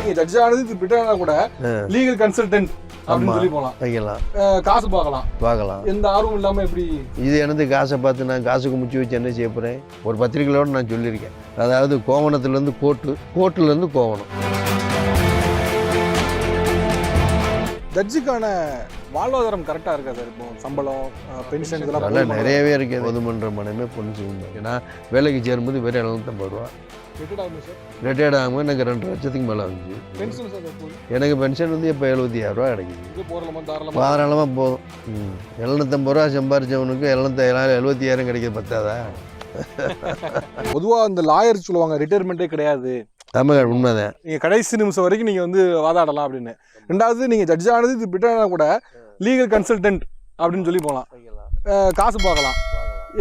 நீங்க ஜட்ஜ் ஆனது பிட்டானா கூட லீகல் கன்சல்டன்ட் அப்படின்னு சொல்லி போலாம், வைக்கலாம், காசு பார்க்கலாம். எந்த ஆர்வம் இல்லாம எப்படி இது எனது காசை பார்த்து நான் காசுக்கு முச்சு வச்சு என்ன செய்ய போறேன்? ஒரு பத்திரிகையோட நான் சொல்லியிருக்கேன், அதாவது கோவணத்துலேருந்து கோர்ட்டுலேருந்து கோவணம். ஜட்ஜுக்கான வாழ்வாதாரம் கரெக்டாக இருக்கா சார்? இப்போ சம்பளம், பென்ஷன் இதெல்லாம் அதெல்லாம் நிறையவே இருக்குது. பொதுமன்ற மனமே பொண்ணு செய்யும். ஏன்னா வேலைக்கு சேரும்போது வெறும் 750 ரூபா, ரிட்டையர்ட் ஆகும்போது எனக்கு 2 லட்சத்துக்கு மேலே வந்துச்சு. எனக்கு பென்ஷன் வந்து இப்போ 76 ரூபா கிடைக்குது, தாராளமாக போதும். 750 ரூபா சம்பாரிச்சவனுக்கு 76 கிடைக்கிறது பத்தாதா? பொதுவாக இந்த லாயர் சொல்லுவாங்க ரிட்டையர்மெண்ட்டே கிடையாது. தமிழ் உண்மைதான். நீங்கள் கடைசி நிமிஷம் வரைக்கும் நீங்கள் வந்து வாதாடலாம் அப்படின்னு. ரெண்டாவது நீங்கள் ஜட்ஜ் ஆனது இது பிட்டானா கூட லீகல் கன்சல்டன்ட் அப்படின்னு சொல்லி போகலாம், காசு பார்க்கலாம்.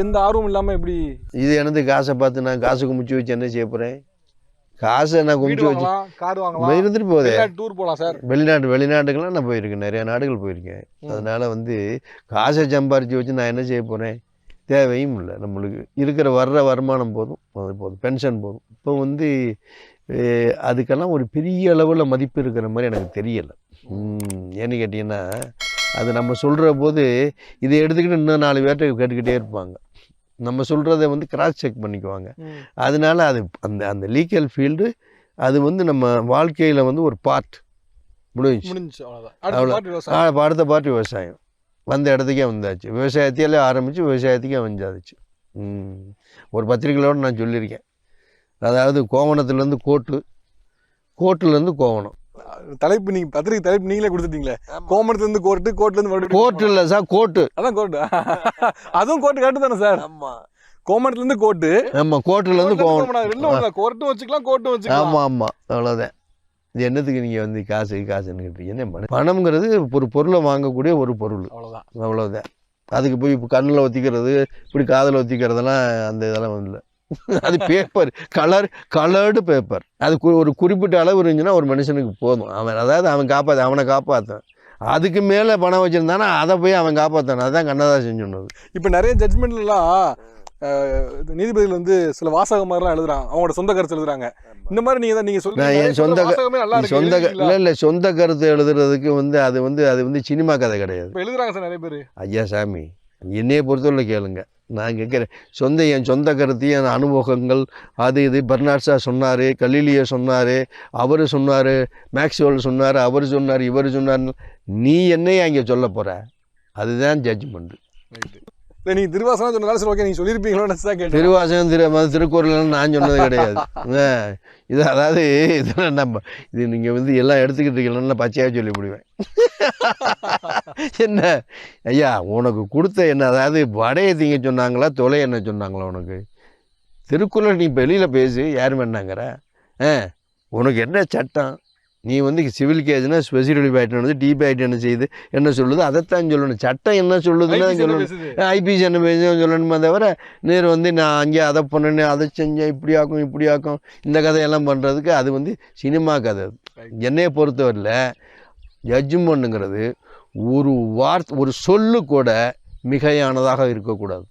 எந்த ஆர்வம் இல்லாமல் எப்படி? இது எனது காசை பார்த்து நான் காசுக்கு முச்சு வச்சு என்ன செய்ய போகிறேன்? காசை நான் குமிச்சு வச்சு கார் வாங்கலாம், இருந்துட்டு போதே டூர் போகலாம் சார். வெளிநாட்டுக்கெல்லாம் நான் போயிருக்கேன், நிறையா நாடுகள் போயிருக்கேன். அதனால் வந்து காசை சம்பாரித்து வச்சு நான் என்ன செய்ய போகிறேன்? தேவையும் இல்லை. நம்மளுக்கு இருக்கிற வர்ற வருமானம் போதும், அது போதும், பென்ஷன் போதும். இப்போ வந்து அதுக்கெல்லாம் ஒரு பெரிய அளவில் மதிப்பு இருக்கிற மாதிரி எனக்கு தெரியலை. ஏன்னு கேட்டிங்கன்னா, அது நம்ம சொல்கிற போது இதை எடுத்துக்கிட்டு இன்னும் 4 பேர்கிட்ட கேட்டுக்கிட்டே இருப்பாங்க. நம்ம சொல்கிறத வந்து கிராஸ் செக் பண்ணிக்குவாங்க. அதனால அது அந்த லீகல் ஃபீல்டு அது வந்து நம்ம வாழ்க்கையில் வந்து ஒரு பார்ட் முடிஞ்சு அவ்வளோ. அடுத்த பார்ட் விவசாயம். வந்த இடத்துக்கே வந்தாச்சு, விவசாயத்தையே ஆரம்பித்து விவசாயத்துக்கே வந்தாச்சு. ஒரு பத்திரிகையோடு நான் சொல்லியிருக்கேன், அதாவது கோவணத்துலேருந்து கோர்ட்டுலேருந்து கோவணம். தலைப்பு நீங்கள் பத்திரிகை தலைப்பு நீங்களே கொடுத்துட்டீங்களே, கோவணத்துலேருந்து கோர்ட்டுலேருந்து கோர்ட்டு இல்லை சார், கோர்ட்டு. அதான் கோர்ட்டு, அதுவும் கோர்ட்டு கரெக்டு தானே சார்? ஆமாம், கோவணத்துலேருந்து கோர்ட்டு. ஆமாம், கோர்ட்டுலேருந்து கோவணம். ரெண்டும் கோர்ட்டும் வச்சுக்கலாம், கோர்ட்டும் வச்சுக்கலாம். ஆமாம் ஆமாம், அவ்வளோதான். இது என்னத்துக்கு நீங்கள் வந்து காசுன்னு கேட்டீங்க? என்ன பணம்ங்கிறது ஒரு பொருளை வாங்கக்கூடிய ஒரு பொருள், அவ்வளோதான். அதுக்கு போய் இப்போ கண்ணில் ஒத்திக்கிறது, இப்படி காதில் ஒத்திக்கிறதெல்லாம் அந்த இதெல்லாம் இல்லை. அது பேப்பர், கலர்டு பேப்பர். அது ஒரு குறிப்பிட்ட அளவு இருந்துச்சுன்னா ஒரு மனுஷனுக்கு போதும். அவனை காப்பாற்றான். அதுக்கு மேலே பணம் வச்சுருந்தானா அதை போய் அவன் காப்பாற்றான். அதுதான் கண்ணதாசன் சொன்னது. இப்போ நிறைய ஜட்மெண்ட்லாம் நீதிபதிகள் வந்து சில வாசகம் மாதிரிலாம் எழுதுறாங்க, அவங்களோட சொந்த கருத்து எழுதுறாங்க. இந்த மாதிரி நீங்கள் சொந்த கருத்து எழுதுறதுக்கு வந்து அது வந்து சினிமா கதை கிடையாது. எழுதுறாங்க சார் நிறைய பேர். ஐயா சாமி, என்னையே பொறுத்தவரை கேளுங்க, நான் கேட்குறேன். என் சொந்த கருத்து, என் அனுபவங்கள், அது இது பெர்னார்ட் ஷா சொன்னார், கலீலியோ சொன்னார், அவர் சொன்னார், மேக்ஸ்வெல் சொன்னார், அவர் சொன்னார், இவர் சொன்னார். நீ என்னையே அங்கே சொல்ல போகிற? அதுதான் ஜட்ஜ்மெண்ட்டு. இல்லை, நீங்கள் திருவாசகம் சொன்னதால சரி, ஓகே, நீங்கள் சொல்லியிருப்பீங்களோன்னு தான் கேட்டேன். திருவாசகம் திருக்குறள் நான் சொன்னது கிடையாது. இது அதாவது இதெல்லாம் இது நீங்கள் வந்து எல்லாம் எடுத்துக்கிட்டு இருக்கீங்களா பச்சையாக சொல்லி முடிவேன். என்ன ஐயா உனக்கு கொடுத்த என்ன, அதாவது வடையை திங்க சொன்னாங்களா தொலை என்ன சொன்னாங்களா? உனக்கு திருக்குறள் நீ வெளியில் பேசி யார் வேணாங்கிற? உனக்கு என்ன சட்டம்? நீ வந்து சிவில் கேஸ்னா ஸ்பெசிஃபிக் பேட்டன் வந்து டீ பேட்டன் செய்து என்ன சொல்லுது அதைத்தான் சொல்லணும். சட்டம் என்ன சொல்லுதுன்னு சொல்லணும். ஐபிசி என்ன பேசுன்னு சொல்லணுமே தவிர நேர் வந்து நான் அங்கே அதை பண்ணேன்னு அதை செஞ்சேன் இப்படி ஆக்கும் இந்த கதையெல்லாம் பண்ணுறதுக்கு அது வந்து சினிமா கதை. என்னையை பொறுத்தவரையில் ஜட்ஜ்மெண்ட்டுங்கிறது ஒரு சொல்லு கூட மிகையானதாக இருக்கக்கூடாது.